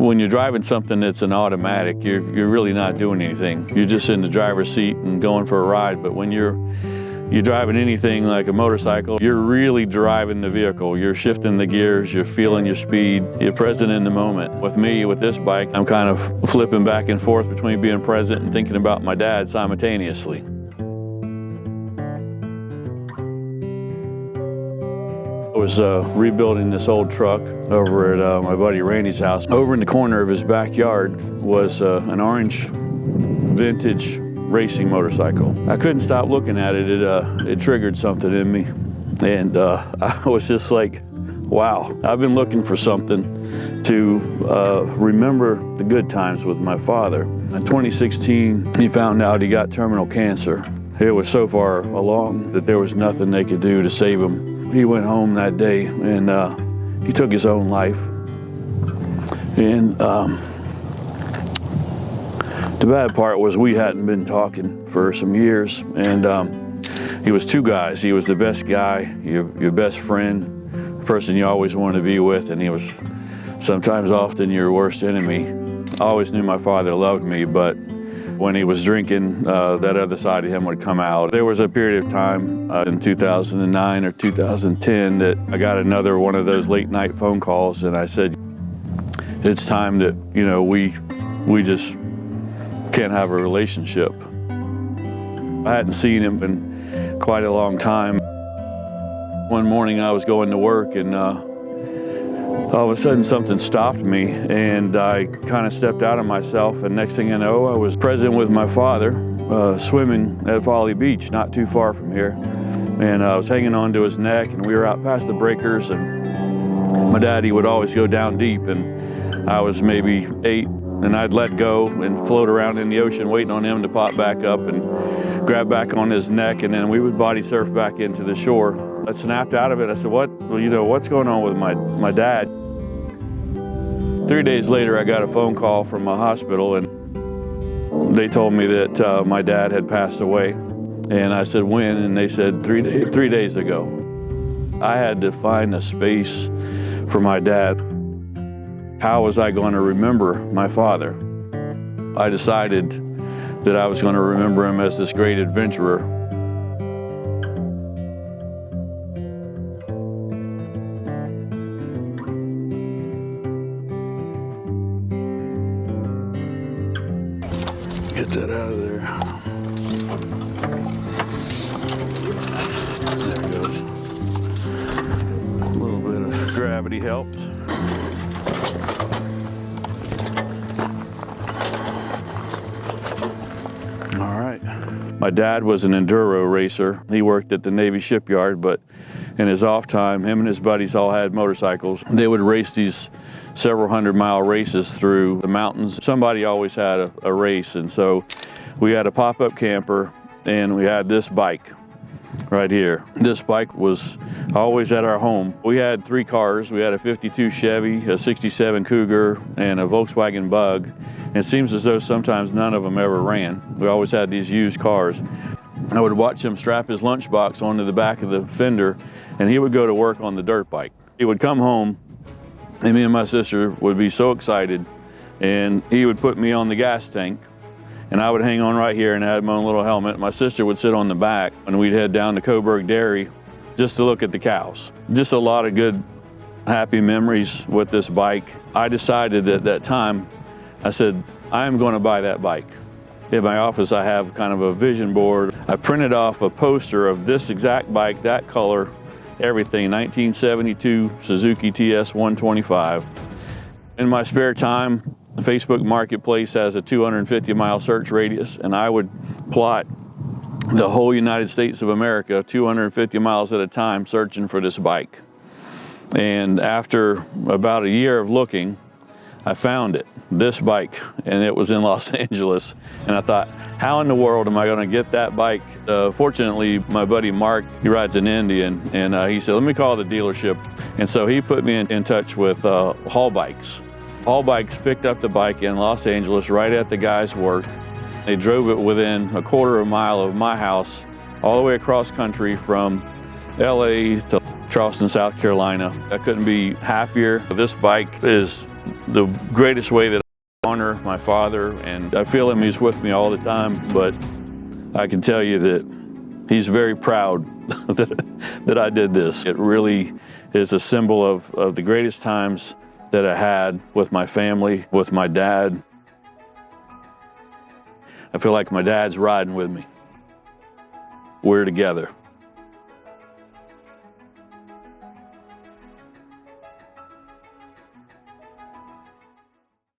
When you're driving something that's an automatic, you're really not doing anything. You're just in the driver's seat and going for a ride. But when you're driving anything like a motorcycle, you're really driving the vehicle. You're shifting the gears, you're feeling your speed, you're present in the moment. With me, with this bike, I'm kind of flipping back and forth between being present and thinking about my dad simultaneously. I was rebuilding this old truck over at my buddy Randy's house. Over in the corner of his backyard was an orange vintage racing motorcycle. I couldn't stop looking at it. It triggered something in me. And I was just like, wow, I've been looking for something to remember the good times with my father. In 2016, he found out he got terminal cancer. It was so far along that there was nothing they could do to save him. He went home that day and he took his own life. And the bad part was we hadn't been talking for some years. And he was two guys. He was the best guy, your best friend, the person you always wanted to be with, and he was sometimes often your worst enemy. I always knew my father loved me, but when he was drinking, that other side of him would come out. There was a period of time in 2009 or 2010 that I got another one of those late night phone calls, and I said, it's time that, you know, we just can't have a relationship. I hadn't seen him in quite a long time. One morning I was going to work and all of a sudden something stopped me and I kind of stepped out of myself, and next thing I know I was present with my father swimming at Folly Beach, not too far from here. And I was hanging onto his neck and we were out past the breakers, and my daddy would always go down deep, and I was maybe 8 and I'd let go and float around in the ocean waiting on him to pop back up and grab back on his neck, and then we would body surf back into the shore. I snapped out of it. I said, what's going on with my dad? 3 days later, I got a phone call from a hospital, and they told me that my dad had passed away. And I said, when? And they said, 3 days ago. I had to find a space for my dad. How was I going to remember my father? I decided that I was going to remember him as this great adventurer. Get that out of there. There it goes. A little bit of gravity helped. All right. My dad was an Enduro Racer. He worked at the Navy shipyard, but in his off time, him and his buddies all had motorcycles. They would race these several 100-mile races through the mountains. Somebody always had a race, and so we had a pop-up camper and we had this bike right here. This bike was always at our home. We had 3 cars. We had a 52 Chevy, a 67 Cougar, and a Volkswagen Bug. And it seems as though sometimes none of them ever ran. We always had these used cars. I would watch him strap his lunchbox onto the back of the fender, and he would go to work on the dirt bike. He would come home, and me and my sister would be so excited, and he would put me on the gas tank, and I would hang on right here and I had my own little helmet. My sister would sit on the back, and we'd head down to Coburg Dairy just to look at the cows. Just a lot of good, happy memories with this bike. I decided at that time, I said, I am going to buy that bike. In my office, I have kind of a vision board. I printed off a poster of this exact bike, that color, everything, 1972 Suzuki TS 125. In my spare time, Facebook Marketplace has a 250-mile search radius, and I would plot the whole United States of America 250 miles at a time searching for this bike. And after about a year of looking, I found it, this bike, and it was in Los Angeles. And I thought, how in the world am I going to get that bike? Fortunately, my buddy Mark, he rides an Indian, and he said, let me call the dealership. And so he put me in touch with Hall Bikes. Hall Bikes picked up the bike in Los Angeles right at the guy's work. They drove it within a quarter of a mile of my house, all the way across country from LA to Charleston, South Carolina. I couldn't be happier. This bike is the greatest way that I honor my father, and I feel him, he's with me all the time, but I can tell you that he's very proud that I did this. It really is a symbol of the greatest times that I had with my family, with my dad. I feel like my dad's riding with me. We're together.